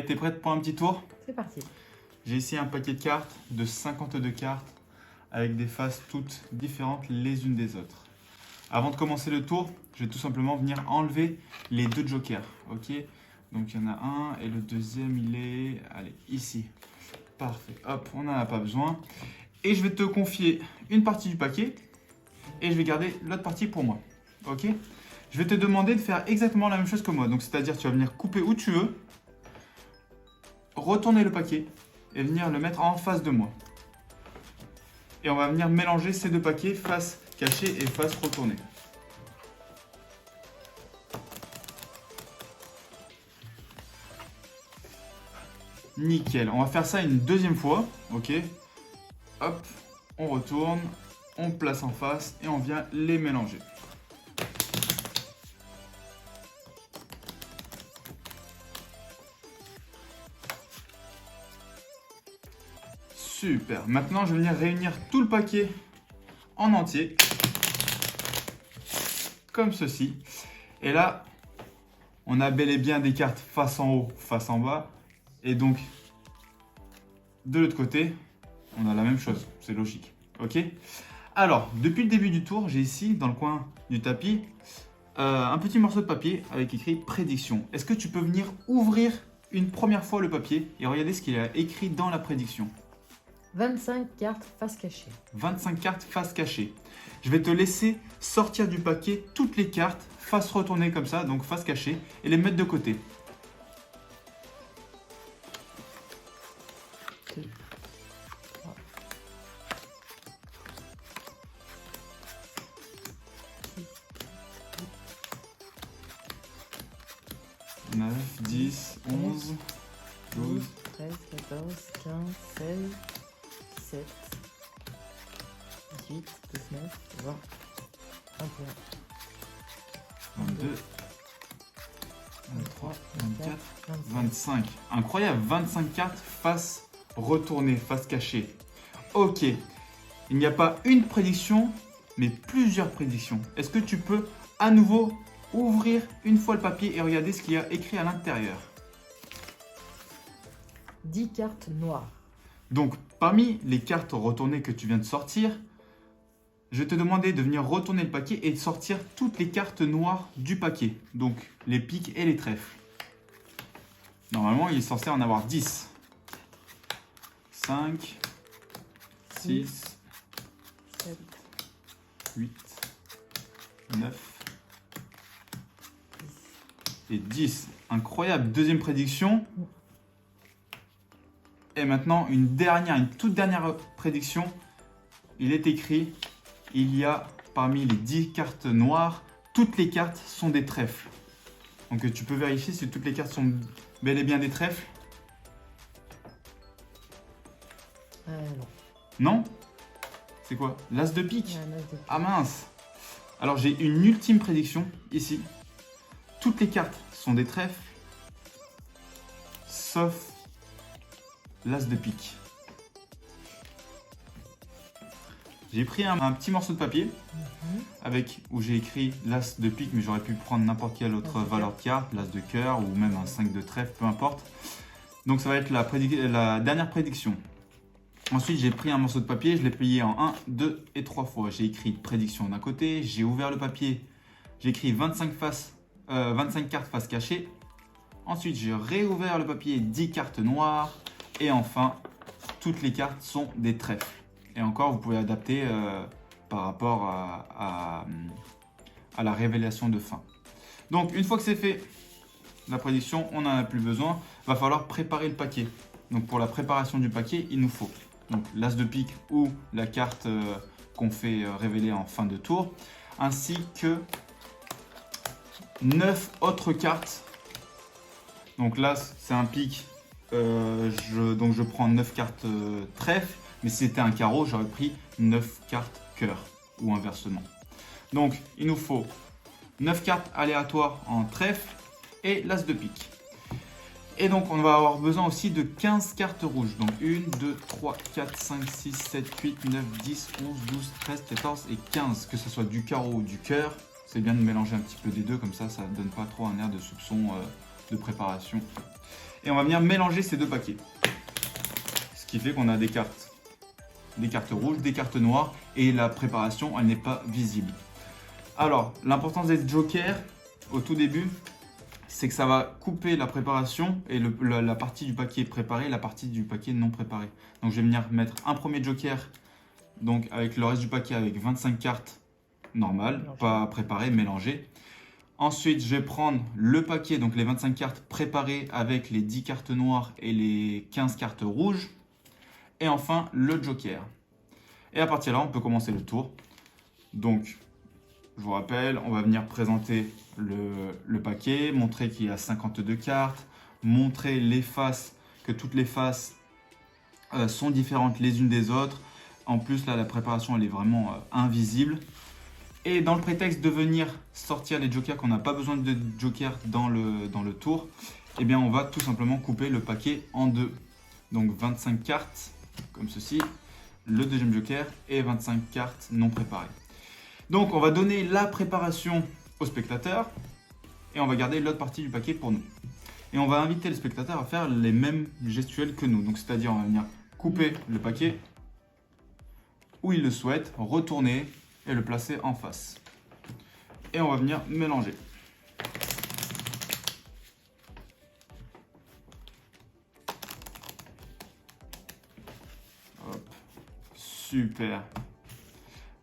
Allez, t'es prête pour un petit tour? C'est parti. J'ai ici un paquet de cartes de 52 cartes avec des faces toutes différentes les unes des autres. Avant de commencer le tour, je vais tout simplement venir enlever les deux jokers. Ok? Donc il y en a un et le deuxième il est... Allez, ici. Parfait. Hop, on n'en a pas besoin. Et je vais te confier une partie du paquet et je vais garder l'autre partie pour moi. Ok? Je vais te demander de faire exactement la même chose que moi. Donc c'est-à-dire tu vas venir couper où tu veux, retourner le paquet et venir le mettre en face de moi. Et on va venir mélanger ces deux paquets, face cachée et face retournée. Nickel, on va faire ça une deuxième fois, ok? Hop, on retourne, on place en face et on vient les mélanger. Super, maintenant je vais venir réunir tout le paquet en entier, comme ceci. Et là, on a bel et bien des cartes face en haut, face en bas. Et donc, de l'autre côté, on a la même chose, c'est logique. Ok? Alors, depuis le début du tour, j'ai ici, dans le coin du tapis, un petit morceau de papier avec écrit prédiction. Est-ce que tu peux venir ouvrir une première fois le papier et regarder ce qu'il y a écrit dans la prédiction? 25 cartes face cachée. 25 cartes face cachée. Je vais te laisser sortir du paquet toutes les cartes face retournée comme ça, donc face cachée, et les mettre de côté. 2, 3, 6, 9, 10, 11, 12, 13, 14, 15, 16, 17, 18, 19, 20, 21, 22, 23, 24, 25. 25. Incroyable, 25 cartes face retournée, face cachée. Ok, il n'y a pas une prédiction, mais plusieurs prédictions. Est-ce que tu peux à nouveau ouvrir une fois le papier et regarder ce qu'il y a écrit à l'intérieur? 10 cartes noires. Donc, parmi les cartes retournées que tu viens de sortir, je vais te demander de venir retourner le paquet et de sortir toutes les cartes noires du paquet. Donc, les piques et les trèfles. Normalement, il est censé en avoir 10. 5, 6, 7, 8, 9 et 10. Incroyable. Deuxième prédiction. Et maintenant, une toute dernière prédiction. Il est écrit, il y a parmi les 10 cartes noires, toutes les cartes sont des trèfles. Donc tu peux vérifier si toutes les cartes sont bel et bien des trèfles. non. Non? C'est quoi? L'as de pique? Un as de pique. Ah mince! Alors j'ai une ultime prédiction ici. Toutes les cartes sont des trèfles, sauf l'as de pique. J'ai pris un petit morceau de papier où j'ai écrit l'as de pique, mais j'aurais pu prendre n'importe quelle autre valeur de carte, l'as de cœur ou même un 5 de trèfle, peu importe. Donc ça va être la dernière prédiction. Ensuite, j'ai pris un morceau de papier, je l'ai plié en 1, 2 et 3 fois. J'ai écrit prédiction d'un côté, j'ai ouvert le papier, j'ai écrit 25 cartes face cachée. Ensuite, j'ai réouvert le papier, 10 cartes noires. Et enfin, toutes les cartes sont des trèfles. Et encore, vous pouvez adapter par rapport à la révélation de fin. Donc, une fois que c'est fait, la prédiction, on n'en a plus besoin. Il va falloir préparer le paquet. Donc, pour la préparation du paquet, il nous faut donc l'as de pique ou la carte qu'on fait révéler en fin de tour, ainsi que 9 autres cartes. Donc là, c'est un pique. Donc je prends 9 cartes trèfle, mais si c'était un carreau, j'aurais pris 9 cartes cœur ou inversement. Donc il nous faut 9 cartes aléatoires en trèfle et l'as de pique. Et donc on va avoir besoin aussi de 15 cartes rouges. Donc 1, 2, 3, 4, 5, 6, 7, 8, 9, 10, 11, 12, 13, 14 et 15. Que ce soit du carreau ou du cœur, c'est bien de mélanger un petit peu des deux, comme ça ne donne pas trop un air de soupçon de préparation. Et on va venir mélanger ces deux paquets. Ce qui fait qu'on a des cartes rouges, des cartes noires et la préparation, elle n'est pas visible. Alors, l'importance des jokers au tout début, c'est que ça va couper la préparation et la partie du paquet préparé et la partie du paquet non préparé. Donc, je vais venir mettre un premier joker donc avec le reste du paquet avec 25 cartes normales, pas préparées, mélangées. Ensuite, je vais prendre le paquet, donc les 25 cartes préparées avec les 10 cartes noires et les 15 cartes rouges. Et enfin, le joker. Et à partir de là, on peut commencer le tour. Donc, je vous rappelle, on va venir présenter le paquet, montrer qu'il y a 52 cartes, montrer les faces, que toutes les faces sont différentes les unes des autres. En plus, là, la préparation, elle est vraiment invisible. Et dans le prétexte de venir sortir les jokers, qu'on n'a pas besoin de jokers dans le tour, eh bien, on va tout simplement couper le paquet en deux. Donc, 25 cartes, comme ceci, le deuxième joker et 25 cartes non préparées. Donc, on va donner la préparation au spectateur et on va garder l'autre partie du paquet pour nous. Et on va inviter le spectateur à faire les mêmes gestuels que nous. Donc, c'est-à-dire, on va venir couper le paquet où il le souhaite, retourner et le placer en face. Et on va venir mélanger. Hop. Super.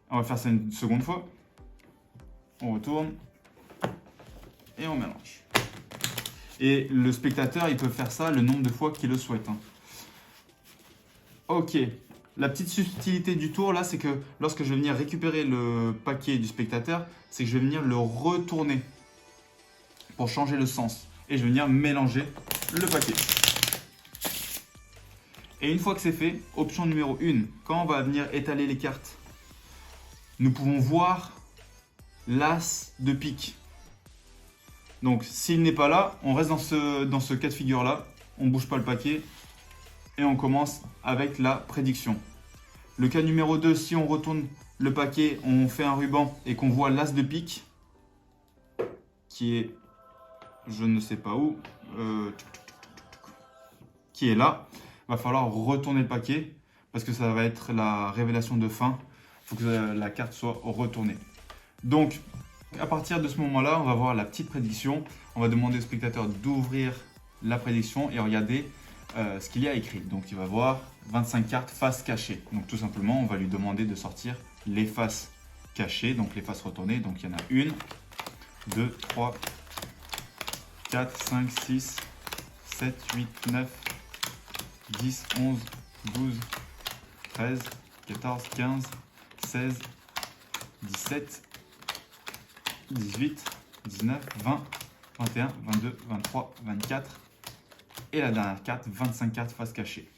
On va faire ça une seconde fois. On retourne et on mélange. Et le spectateur, il peut faire ça le nombre de fois qu'il le souhaite. Ok. La petite subtilité du tour, là, c'est que lorsque je vais venir récupérer le paquet du spectateur, c'est que je vais venir le retourner pour changer le sens. Et je vais venir mélanger le paquet. Et une fois que c'est fait, option numéro 1, quand on va venir étaler les cartes, nous pouvons voir l'as de pique. Donc, s'il n'est pas là, on reste dans ce cas de figure-là. On ne bouge pas le paquet. Et on commence avec la prédiction. Le cas numéro 2, si on retourne le paquet, on fait un ruban et qu'on voit l'as de pique, qui est, je ne sais pas où, qui est là, il va falloir retourner le paquet parce que ça va être la révélation de fin. Il faut que la carte soit retournée. Donc, à partir de ce moment-là, on va voir la petite prédiction. On va demander au spectateur d'ouvrir la prédiction et regarder ce qu'il y a écrit. Donc il va voir 25 cartes faces cachées. Donc tout simplement, on va lui demander de sortir les faces cachées, donc les faces retournées. Donc il y en a 1, 2, 3, 4, 5, 6, 7, 8, 9, 10, 11, 12, 13, 14, 15, 16, 17, 18, 19, 20, 21, 22, 23, 24. Et la dernière carte, 25 cartes face cachée.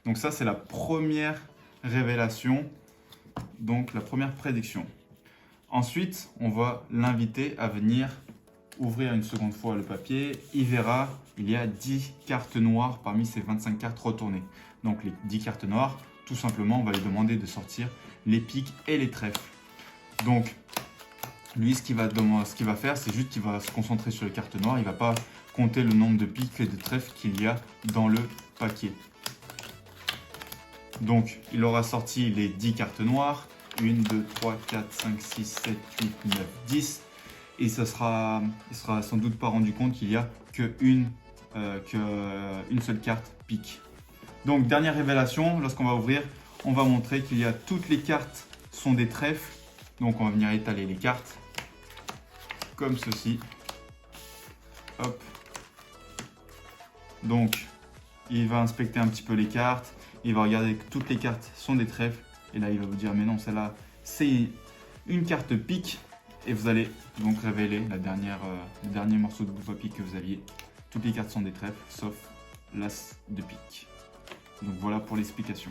Donc ça, c'est la première révélation, donc la première prédiction. Ensuite, on va l'inviter à venir ouvrir une seconde fois le papier. Il verra, il y a 10 cartes noires parmi ces 25 cartes retournées. Donc les 10 cartes noires, tout simplement, on va lui demander de sortir les piques et les trèfles. Donc, lui, ce qu'il va faire, c'est juste qu'il va se concentrer sur les cartes noires. Il ne va pas compter le nombre de piques et de trèfles qu'il y a dans le paquet. Donc, il aura sorti les 10 cartes noires. 1, 2, 3, 4, 5, 6, 7, 8, 9, 10. Et il ne sera sans doute pas rendu compte qu'il n'y a qu'une seule carte pique. Donc, dernière révélation, lorsqu'on va ouvrir, on va montrer qu'il y a toutes les cartes sont des trèfles. Donc, on va venir étaler les cartes comme ceci. Hop. Donc, il va inspecter un petit peu les cartes. Il va regarder que toutes les cartes sont des trèfles. Et là, il va vous dire, mais non, celle-là, c'est une carte pique. Et vous allez donc révéler le dernier morceau de bout de papier que vous aviez. Toutes les cartes sont des trèfles, sauf l'as de pique. Donc voilà pour l'explication.